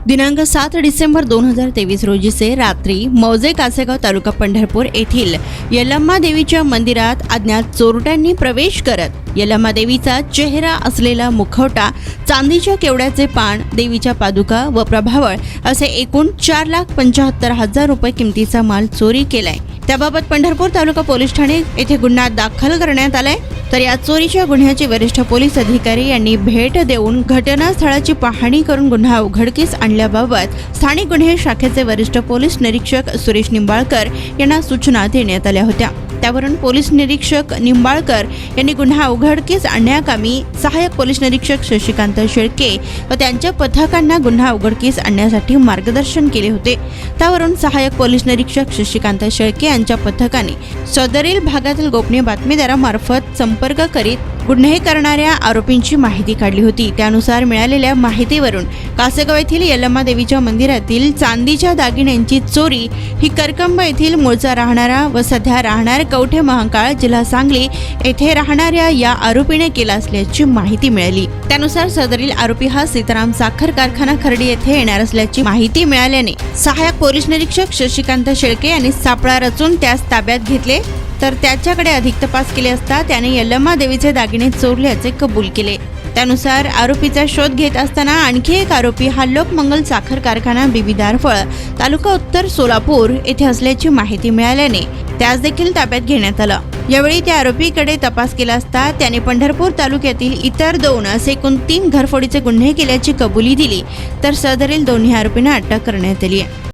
दिनांक 7 डिसेंबर 2023 रोजीचे रात्री मौजे कासेगाव तालुका पंढरपूर येथील यल्लम्मा देवीच्या मंदिरात अज्ञात चोरट्यांनी प्रवेश करत यल्लम्मा देवीचा चेहरा असलेला मुखवटा, चांदीच्या केवड्याचे पान, देवीच्या पादुका व प्रभावळ असे एकूण 4,75,000 रुपये किमतीचा माल चोरी केलाय। त्याबाबत पंढरपूर तालुका पोलीस ठाणे येथे गुन्हा दाखल करण्यात आलाय। तर या चोरीच्या गुन्ह्याचे वरिष्ठ पोलीस अधिकारी यांनी भेट देऊन घटनास्थळाची पाहणी करून गुन्हा उघडकीस आणल्याबाबत स्थानिक गुन्हे शाखेचे वरिष्ठ पोलीस निरीक्षक सुरेश निंबाळकर यांना सूचना देण्यात आल्या होत्या। त्यावरून पोलीस निरीक्षक निंबाळकर यांनी गुन्हा उघडकीस आणण्याकामी सहाय्यक पोलीस निरीक्षक शशिकांत शेळके व त्यांच्या पथकांना गुन्हा उघडकीस आणण्यासाठी मार्गदर्शन केले होते। त्यावरून सहाय्यक पोलीस निरीक्षक शशिकांत शेळके यांच्या पथकाने सदरील भागातील गोपनीय बातमीदारामार्फत संपर्क करीत गुन्हे करणाऱ्या आरोपींची माहिती काढली होती। त्यानुसार मिळालेल्या माहितीवरून कासेगाव येथील यल्लम्मा देवीच्या मंदिरातील चांदीच्या दागिन्यांची चोरी ही करकंब येथील मूळचा राहणारा व सध्या राहणार कवठे महांकाळ जिल्हा सांगली येथे राहणाऱ्या या आरोपीने केला असल्याची माहिती मिळाली। त्यानुसार सदरील आरोपी हा सीताराम साखर कारखाना खर्डी येथे येणार असल्याची माहिती मिळाल्याने सहाय्यक पोलीस निरीक्षक शशिकांत शेळके यांनी सापळा रचून त्यास ताब्यात घेतले। तर त्याच्याकडे अधिक तपास केले असता त्याने यल्लम्मा देवीचे दागिने चोरल्याचे कबूल केले। त्यानुसार आरोपीचा शोध घेत असताना आणखी एक आरोपी हा लोकमंगल साखर कारखाना बीबी दारफळ तालुका उत्तर सोलापूर येथे असल्याची माहिती मिळाल्याने त्यास देखील ताब्यात घेण्यात आलं। यावेळी त्या आरोपीकडे तपास केला असता त्याने पंढरपूर तालुक्यातील इतर 2 असे एकूण 3 घरफोडीचे गुन्हे केल्याची कबुली दिली। तर सदरील दोन्ही आरोपींना अटक करण्यात आली आहे।